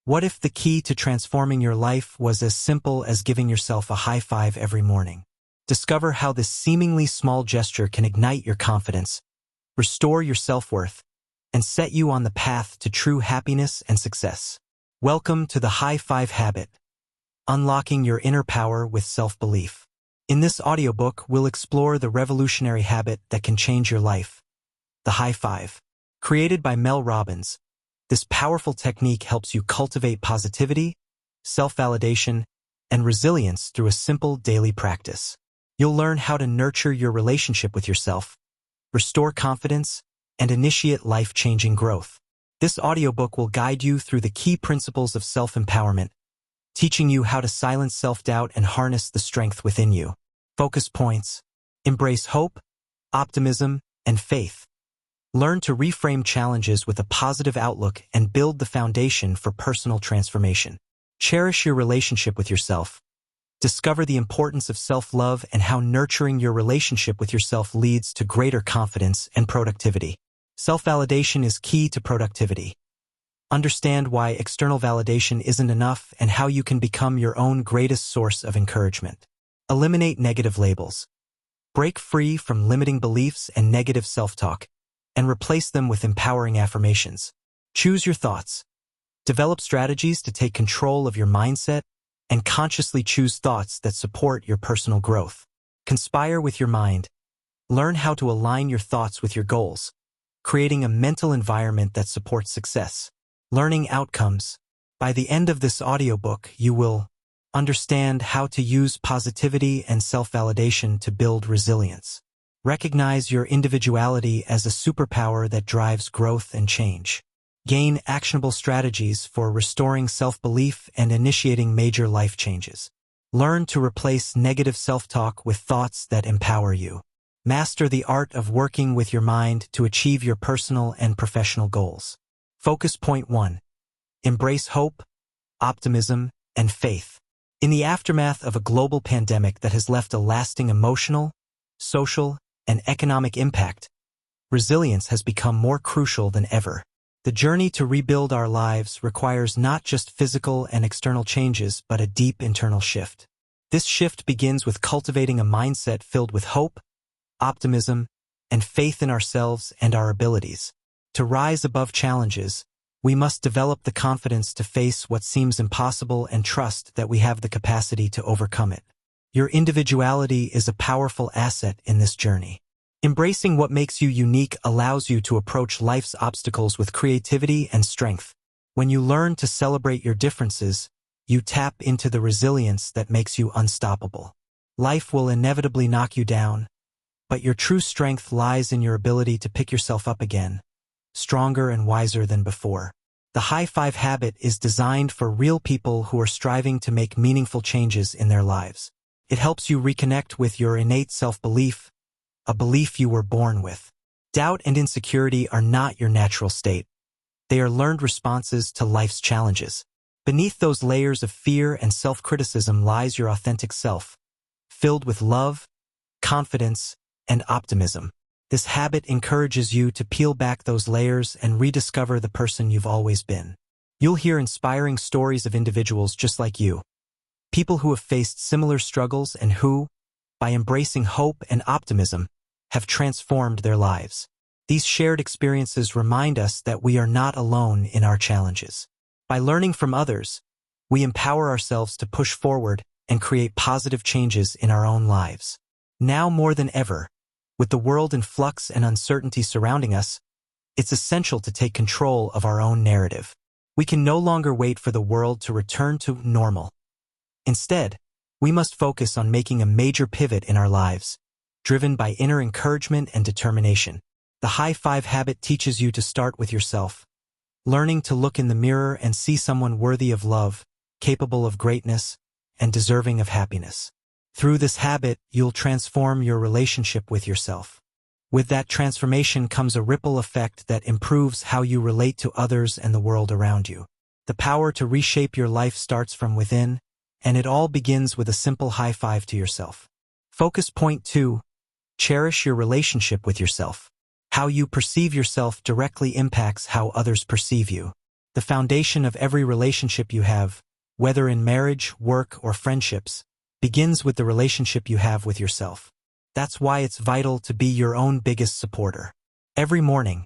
What if the key to transforming your life was as simple as giving yourself a high five every morning? Discover how this seemingly small gesture can ignite your confidence, restore your self-worth, and set you on the path to true happiness and success. Welcome to the High Five Habit, unlocking your inner power with self-belief. In this audiobook, we'll explore the revolutionary habit that can change your life, the high five. Created by Mel Robbins, this powerful technique helps you cultivate positivity, self-validation, and resilience through a simple daily practice. You'll learn how to nurture your relationship with yourself, restore confidence, and initiate life-changing growth. This audiobook will guide you through the key principles of self-empowerment, teaching you how to silence self-doubt and harness the strength within you. Focus points: embrace hope, optimism, and faith. Learn to reframe challenges with a positive outlook and build the foundation for personal transformation. Cherish your relationship with yourself. Discover the importance of self-love and how nurturing your relationship with yourself leads to greater confidence and productivity. Self-validation is key to productivity. Understand why external validation isn't enough and how you can become your own greatest source of encouragement. Eliminate negative labels. Break free from limiting beliefs and negative self-talk, and replace them with empowering affirmations. Choose your thoughts. Develop strategies to take control of your mindset and consciously choose thoughts that support your personal growth. Conspire with your mind. Learn how to align your thoughts with your goals, creating a mental environment that supports success. Learning outcomes. By the end of this audiobook, you will understand how to use positivity and self-validation to build resilience. Recognize your individuality as a superpower that drives growth and change. Gain actionable strategies for restoring self-belief and initiating major life changes. Learn to replace negative self-talk with thoughts that empower you. Master the art of working with your mind to achieve your personal and professional goals. Focus point 1. Embrace hope, optimism, and faith. In the aftermath of a global pandemic that has left a lasting emotional, social, and economic impact, resilience has become more crucial than ever. The journey to rebuild our lives requires not just physical and external changes, but a deep internal shift. This shift begins with cultivating a mindset filled with hope, optimism, and faith in ourselves and our abilities. To rise above challenges, we must develop the confidence to face what seems impossible and trust that we have the capacity to overcome it. Your individuality is a powerful asset in this journey. Embracing what makes you unique allows you to approach life's obstacles with creativity and strength. When you learn to celebrate your differences, you tap into the resilience that makes you unstoppable. Life will inevitably knock you down, but your true strength lies in your ability to pick yourself up again, stronger and wiser than before. The High Five Habit is designed for real people who are striving to make meaningful changes in their lives. It helps you reconnect with your innate self-belief, a belief you were born with. Doubt and insecurity are not your natural state. They are learned responses to life's challenges. Beneath those layers of fear and self-criticism lies your authentic self, filled with love, confidence, and optimism. This habit encourages you to peel back those layers and rediscover the person you've always been. You'll hear inspiring stories of individuals just like you, people who have faced similar struggles and who, by embracing hope and optimism, have transformed their lives. These shared experiences remind us that we are not alone in our challenges. By learning from others, we empower ourselves to push forward and create positive changes in our own lives. Now more than ever, with the world in flux and uncertainty surrounding us, it's essential to take control of our own narrative. We can no longer wait for the world to return to normal. Instead, we must focus on making a major pivot in our lives, driven by inner encouragement and determination. The High Five Habit teaches you to start with yourself, learning to look in the mirror and see someone worthy of love, capable of greatness, and deserving of happiness. Through this habit, you'll transform your relationship with yourself. With that transformation comes a ripple effect that improves how you relate to others and the world around you. The power to reshape your life starts from within, and it all begins with a simple high five to yourself. Focus point 2. Cherish your relationship with yourself. How you perceive yourself directly impacts how others perceive you. The foundation of every relationship you have, whether in marriage, work, or friendships, begins with the relationship you have with yourself. That's why it's vital to be your own biggest supporter. Every morning,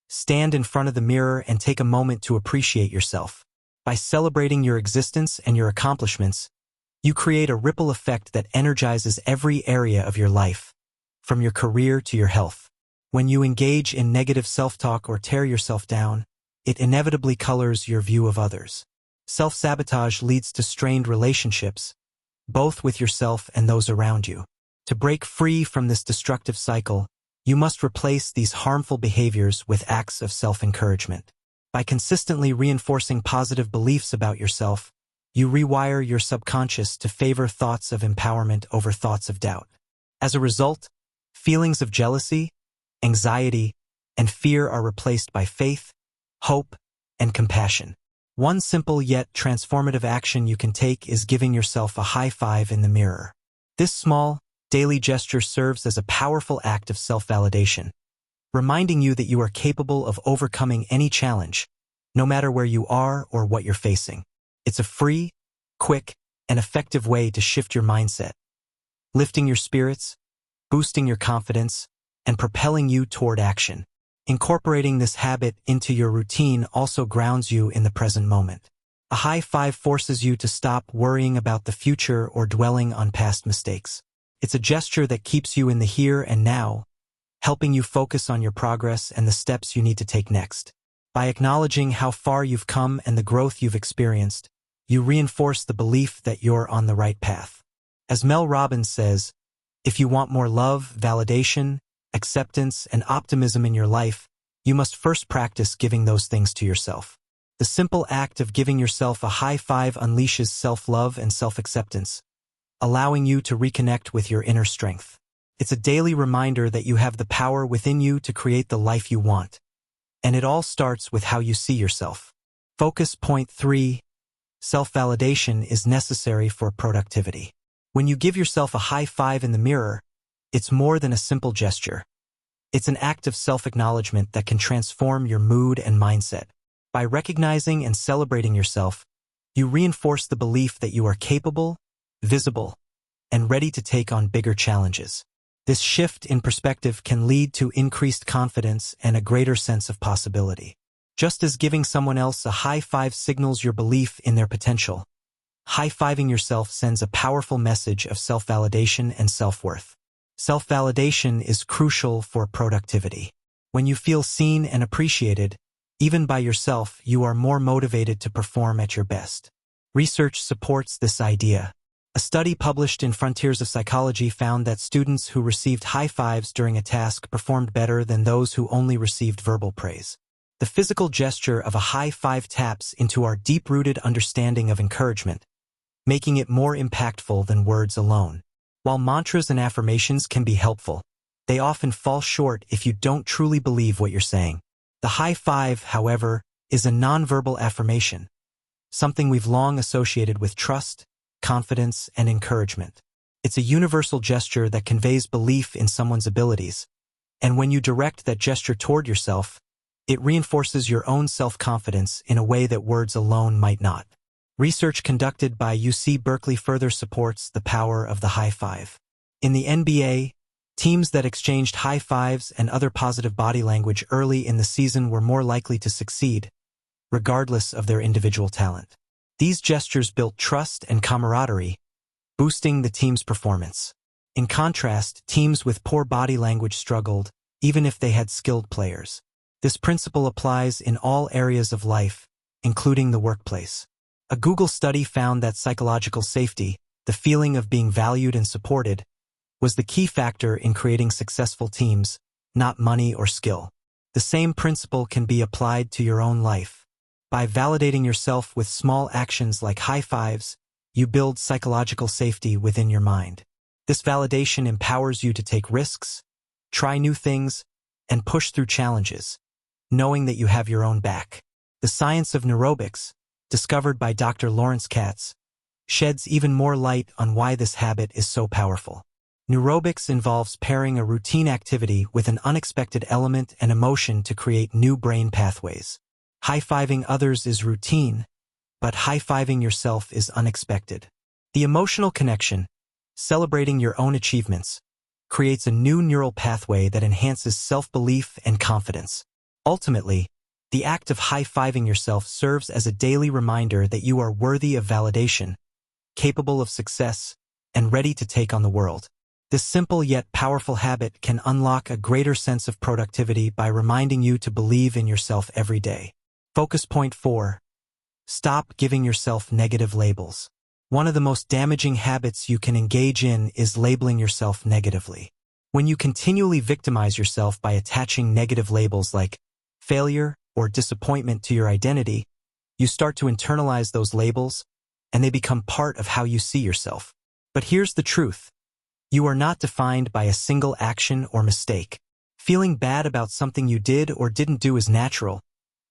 stand in front of the mirror and take a moment to appreciate yourself. By celebrating your existence and your accomplishments, you create a ripple effect that energizes every area of your life, from your career to your health. When you engage in negative self-talk or tear yourself down, it inevitably colors your view of others. Self-sabotage leads to strained relationships, both with yourself and those around you. To break free from this destructive cycle, you must replace these harmful behaviors with acts of self-encouragement. By consistently reinforcing positive beliefs about yourself, you rewire your subconscious to favor thoughts of empowerment over thoughts of doubt. As a result, feelings of jealousy, anxiety, and fear are replaced by faith, hope, and compassion. One simple yet transformative action you can take is giving yourself a high five in the mirror. This small, daily gesture serves as a powerful act of self-validation, reminding you that you are capable of overcoming any challenge, no matter where you are or what you're facing. It's a free, quick, and effective way to shift your mindset, lifting your spirits, boosting your confidence, and propelling you toward action. Incorporating this habit into your routine also grounds you in the present moment. A high five forces you to stop worrying about the future or dwelling on past mistakes. It's a gesture that keeps you in the here and now, helping you focus on your progress and the steps you need to take next. By acknowledging how far you've come and the growth you've experienced, you reinforce the belief that you're on the right path. As Mel Robbins says, if you want more love, validation, acceptance, and optimism in your life, you must first practice giving those things to yourself. The simple act of giving yourself a high five unleashes self-love and self-acceptance, allowing you to reconnect with your inner strength. It's a daily reminder that you have the power within you to create the life you want. And it all starts with how you see yourself. Focus point 3. Self-validation is necessary for productivity. When you give yourself a high five in the mirror, it's more than a simple gesture. It's an act of self-acknowledgement that can transform your mood and mindset. By recognizing and celebrating yourself, you reinforce the belief that you are capable, visible, and ready to take on bigger challenges. This shift in perspective can lead to increased confidence and a greater sense of possibility. Just as giving someone else a high five signals your belief in their potential, high-fiving yourself sends a powerful message of self-validation and self-worth. Self-validation is crucial for productivity. When you feel seen and appreciated, even by yourself, you are more motivated to perform at your best. Research supports this idea. A study published in Frontiers of Psychology found that students who received high fives during a task performed better than those who only received verbal praise. The physical gesture of a high five taps into our deep-rooted understanding of encouragement, making it more impactful than words alone. While mantras and affirmations can be helpful, they often fall short if you don't truly believe what you're saying. The high five, however, is a nonverbal affirmation, something we've long associated with trust, confidence, and encouragement. It's a universal gesture that conveys belief in someone's abilities, and when you direct that gesture toward yourself, it reinforces your own self-confidence in a way that words alone might not. Research conducted by UC Berkeley further supports the power of the high five. In the NBA, teams that exchanged high fives and other positive body language early in the season were more likely to succeed, regardless of their individual talent. These gestures built trust and camaraderie, boosting the team's performance. In contrast, teams with poor body language struggled, even if they had skilled players. This principle applies in all areas of life, including the workplace. A Google study found that psychological safety, the feeling of being valued and supported, was the key factor in creating successful teams, not money or skill. The same principle can be applied to your own life. By validating yourself with small actions like high fives, you build psychological safety within your mind. This validation empowers you to take risks, try new things, and push through challenges, knowing that you have your own back. The science of neurobics, discovered by Dr. Lawrence Katz, sheds even more light on why this habit is so powerful. Neurobics involves pairing a routine activity with an unexpected element and emotion to create new brain pathways. High-fiving others is routine, but high-fiving yourself is unexpected. The emotional connection, celebrating your own achievements, creates a new neural pathway that enhances self-belief and confidence. Ultimately, the act of high-fiving yourself serves as a daily reminder that you are worthy of validation, capable of success, and ready to take on the world. This simple yet powerful habit can unlock a greater sense of productivity by reminding you to believe in yourself every day. Focus point 4. Stop giving yourself negative labels. One of the most damaging habits you can engage in is labeling yourself negatively. When you continually victimize yourself by attaching negative labels like failure or disappointment to your identity, you start to internalize those labels, and they become part of how you see yourself. But here's the truth. You are not defined by a single action or mistake. Feeling bad about something you did or didn't do is natural,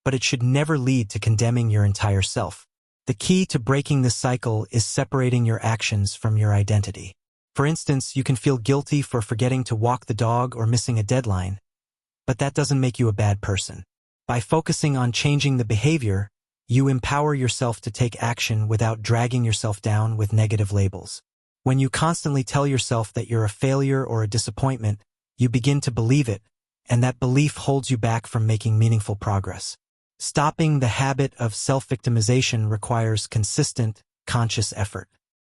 but it should never lead to condemning your entire self. The key to breaking this cycle is separating your actions from your identity. For instance, you can feel guilty for forgetting to walk the dog or missing a deadline, but that doesn't make you a bad person. By focusing on changing the behavior, you empower yourself to take action without dragging yourself down with negative labels. When you constantly tell yourself that you're a failure or a disappointment, you begin to believe it, and that belief holds you back from making meaningful progress. Stopping the habit of self-victimization requires consistent, conscious effort.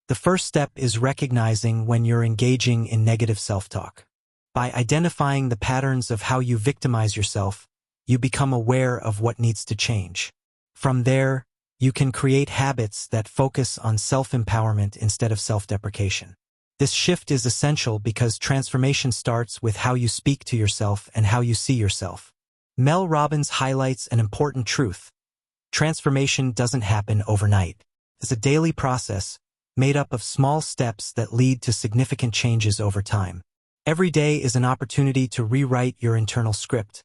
The first step is recognizing when you're engaging in negative self-talk. By identifying the patterns of how you victimize yourself, you become aware of what needs to change. From there, you can create habits that focus on self-empowerment instead of self-deprecation. This shift is essential because transformation starts with how you speak to yourself and how you see yourself. Mel Robbins highlights an important truth. Transformation doesn't happen overnight. It's a daily process made up of small steps that lead to significant changes over time. Every day is an opportunity to rewrite your internal script,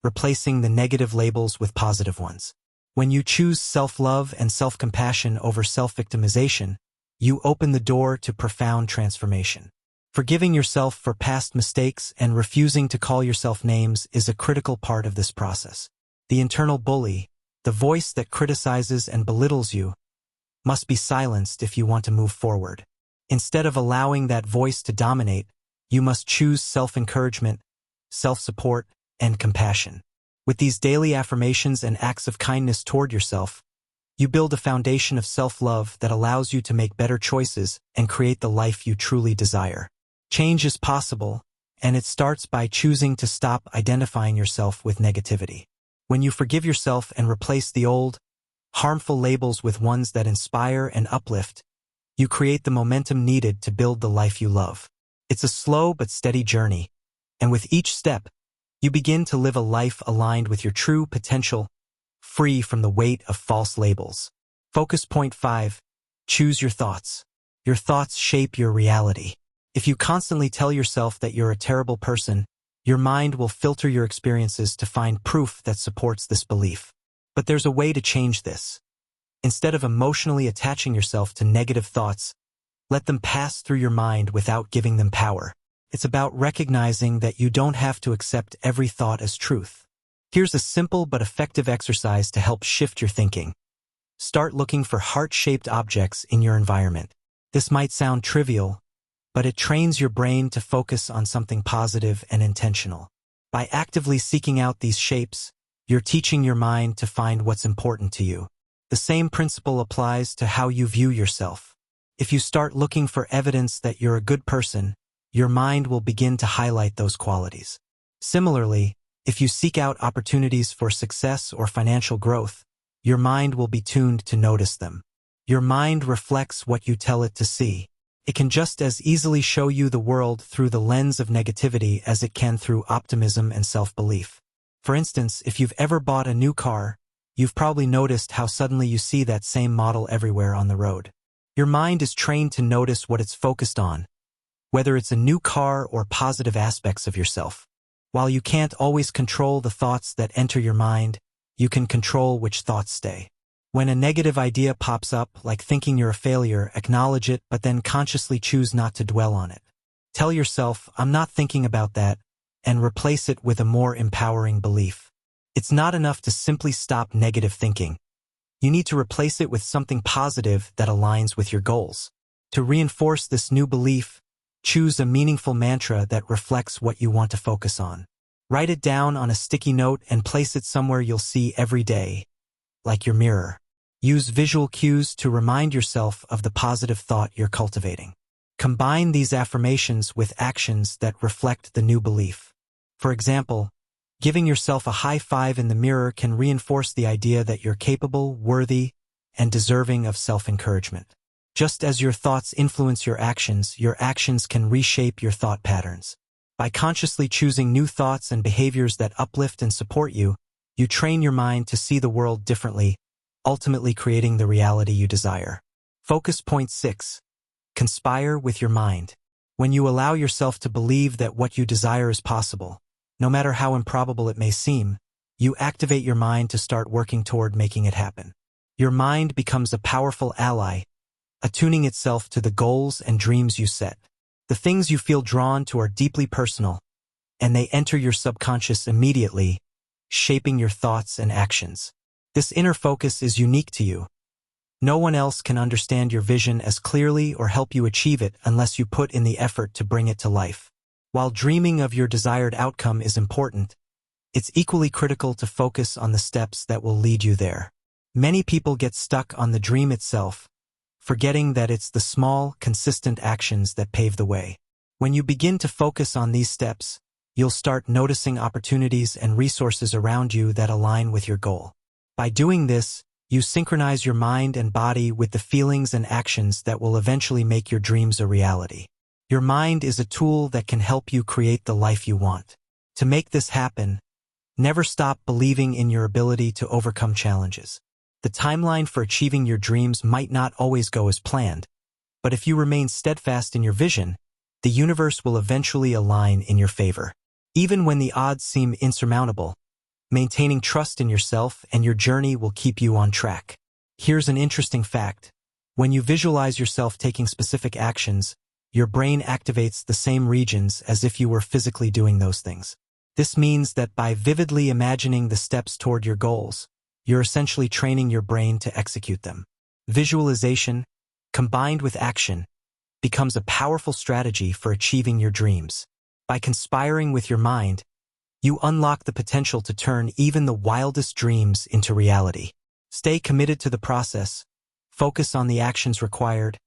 replacing the negative labels with positive ones. When you choose self-love and self-compassion over self-victimization, you open the door to profound transformation. Forgiving yourself for past mistakes and refusing to call yourself names is a critical part of this process. The internal bully, the voice that criticizes and belittles you, must be silenced if you want to move forward. Instead of allowing that voice to dominate, you must choose self-encouragement, self-support, and compassion. With these daily affirmations and acts of kindness toward yourself, you build a foundation of self-love that allows you to make better choices and create the life you truly desire. Change is possible, and it starts by choosing to stop identifying yourself with negativity. When you forgive yourself and replace the old, harmful labels with ones that inspire and uplift, you create the momentum needed to build the life you love. It's a slow but steady journey, and with each step, you begin to live a life aligned with your true potential, free from the weight of false labels. Focus point 5. Choose your thoughts. Your thoughts shape your reality. If you constantly tell yourself that you're a terrible person, your mind will filter your experiences to find proof that supports this belief. But there's a way to change this. Instead of emotionally attaching yourself to negative thoughts, let them pass through your mind without giving them power. It's about recognizing that you don't have to accept every thought as truth. Here's a simple but effective exercise to help shift your thinking. Start looking for heart-shaped objects in your environment. This might sound trivial, but it trains your brain to focus on something positive and intentional. By actively seeking out these shapes, you're teaching your mind to find what's important to you. The same principle applies to how you view yourself. If you start looking for evidence that you're a good person, your mind will begin to highlight those qualities. Similarly, if you seek out opportunities for success or financial growth, your mind will be tuned to notice them. Your mind reflects what you tell it to see. It can just as easily show you the world through the lens of negativity as it can through optimism and self-belief. For instance, if you've ever bought a new car, you've probably noticed how suddenly you see that same model everywhere on the road. Your mind is trained to notice what it's focused on, whether it's a new car or positive aspects of yourself. While you can't always control the thoughts that enter your mind, you can control which thoughts stay. When a negative idea pops up, like thinking you're a failure, acknowledge it, but then consciously choose not to dwell on it. Tell yourself, "I'm not thinking about that," and replace it with a more empowering belief. It's not enough to simply stop negative thinking. You need to replace it with something positive that aligns with your goals. To reinforce this new belief, choose a meaningful mantra that reflects what you want to focus on. Write it down on a sticky note and place it somewhere you'll see every day, like your mirror. Use visual cues to remind yourself of the positive thought you're cultivating. Combine these affirmations with actions that reflect the new belief. For example, giving yourself a high five in the mirror can reinforce the idea that you're capable, worthy, and deserving of self-encouragement. Just as your thoughts influence your actions can reshape your thought patterns. By consciously choosing new thoughts and behaviors that uplift and support you, you train your mind to see the world differently, ultimately creating the reality you desire. Focus point 6. Conspire with your mind. When you allow yourself to believe that what you desire is possible, no matter how improbable it may seem, you activate your mind to start working toward making it happen. Your mind becomes a powerful ally, attuning itself to the goals and dreams you set. The things you feel drawn to are deeply personal, and they enter your subconscious immediately, shaping your thoughts and actions. This inner focus is unique to you. No one else can understand your vision as clearly or help you achieve it unless you put in the effort to bring it to life. While dreaming of your desired outcome is important, it's equally critical to focus on the steps that will lead you there. Many people get stuck on the dream itself, forgetting that it's the small, consistent actions that pave the way. When you begin to focus on these steps, you'll start noticing opportunities and resources around you that align with your goal. By doing this, you synchronize your mind and body with the feelings and actions that will eventually make your dreams a reality. Your mind is a tool that can help you create the life you want. To make this happen, never stop believing in your ability to overcome challenges. The timeline for achieving your dreams might not always go as planned, but if you remain steadfast in your vision, the universe will eventually align in your favor. Even when the odds seem insurmountable, maintaining trust in yourself and your journey will keep you on track. Here's an interesting fact. When you visualize yourself taking specific actions, your brain activates the same regions as if you were physically doing those things. This means that by vividly imagining the steps toward your goals, you're essentially training your brain to execute them. Visualization, combined with action, becomes a powerful strategy for achieving your dreams. By conspiring with your mind, you unlock the potential to turn even the wildest dreams into reality. Stay committed to the process, focus on the actions required,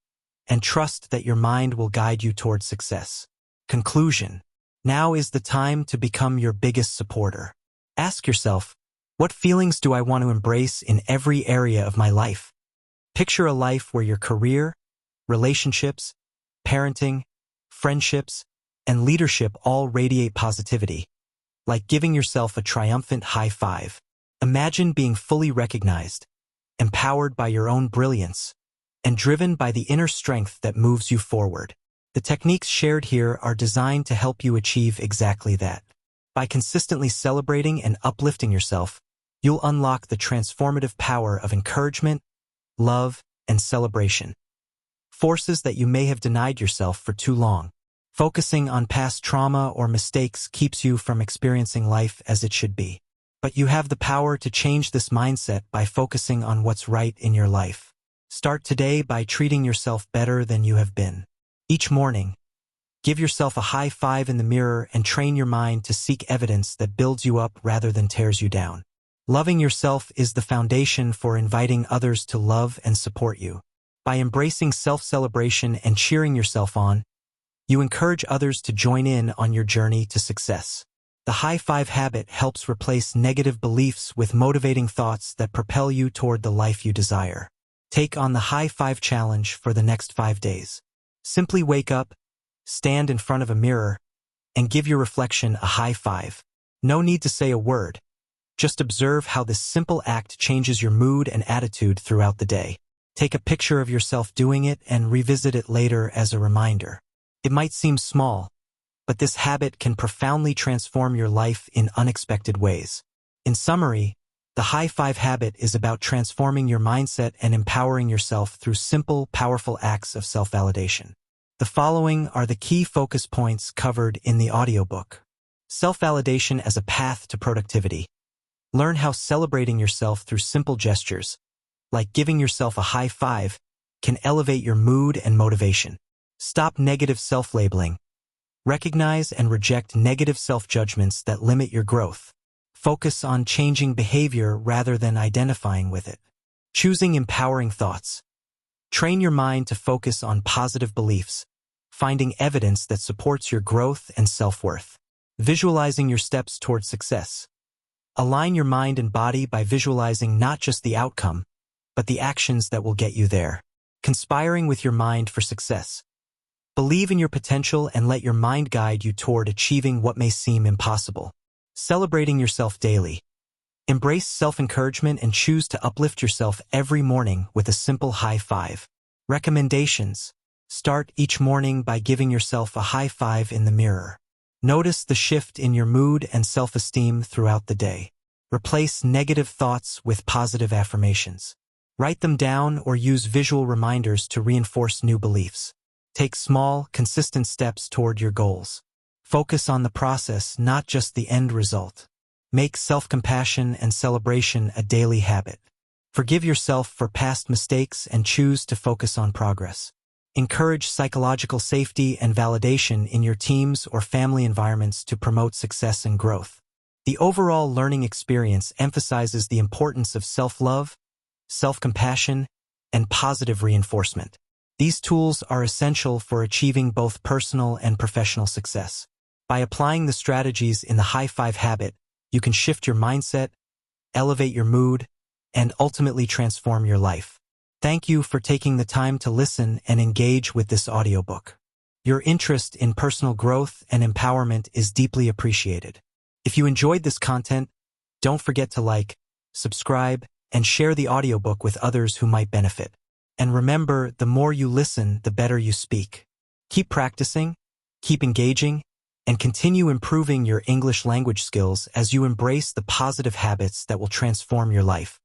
and trust that your mind will guide you toward success. Conclusion. Now is the time to become your biggest supporter. Ask yourself, what feelings do I want to embrace in every area of my life? Picture a life where your career, relationships, parenting, friendships, and leadership all radiate positivity, like giving yourself a triumphant high five. Imagine being fully recognized, empowered by your own brilliance, and driven by the inner strength that moves you forward. The techniques shared here are designed to help you achieve exactly that. By consistently celebrating and uplifting yourself, you'll unlock the transformative power of encouragement, love, and celebration. Forces that you may have denied yourself for too long. Focusing on past trauma or mistakes keeps you from experiencing life as it should be. But you have the power to change this mindset by focusing on what's right in your life. Start today by treating yourself better than you have been. Each morning, give yourself a high five in the mirror and train your mind to seek evidence that builds you up rather than tears you down. Loving yourself is the foundation for inviting others to love and support you. By embracing self-celebration and cheering yourself on, you encourage others to join in on your journey to success. The high five habit helps replace negative beliefs with motivating thoughts that propel you toward the life you desire. Take on the high five challenge for the next 5 days. Simply wake up, stand in front of a mirror, and give your reflection a high five. No need to say a word. Just observe how this simple act changes your mood and attitude throughout the day. Take a picture of yourself doing it and revisit it later as a reminder. It might seem small, but this habit can profoundly transform your life in unexpected ways. In summary, the high five habit is about transforming your mindset and empowering yourself through simple, powerful acts of self-validation. The following are the key focus points covered in the audiobook. Self-validation as a path to productivity. Learn how celebrating yourself through simple gestures, like giving yourself a high five, can elevate your mood and motivation. Stop negative self-labeling. Recognize and reject negative self-judgments that limit your growth. Focus on changing behavior rather than identifying with it. Choosing empowering thoughts. Train your mind to focus on positive beliefs, finding evidence that supports your growth and self-worth. Visualizing your steps towards success. Align your mind and body by visualizing not just the outcome, but the actions that will get you there. Conspiring with your mind for success. Believe in your potential and let your mind guide you toward achieving what may seem impossible. Celebrating yourself daily. Embrace self-encouragement and choose to uplift yourself every morning with a simple high five. Recommendations. Start each morning by giving yourself a high five in the mirror. Notice the shift in your mood and self-esteem throughout the day. Replace negative thoughts with positive affirmations. Write them down or use visual reminders to reinforce new beliefs. Take small, consistent steps toward your goals. Focus on the process, not just the end result. Make self-compassion and celebration a daily habit. Forgive yourself for past mistakes and choose to focus on progress. Encourage psychological safety and validation in your teams or family environments to promote success and growth. The overall learning experience emphasizes the importance of self-love, self-compassion, and positive reinforcement. These tools are essential for achieving both personal and professional success. By applying the strategies in the high five habit, you can shift your mindset, elevate your mood, and ultimately transform your life. Thank you for taking the time to listen and engage with this audiobook. Your interest in personal growth and empowerment is deeply appreciated. If you enjoyed this content, don't forget to like, subscribe, and share the audiobook with others who might benefit. And remember, the more you listen, the better you speak. Keep practicing, keep engaging, and continue improving your English language skills as you embrace the positive habits that will transform your life.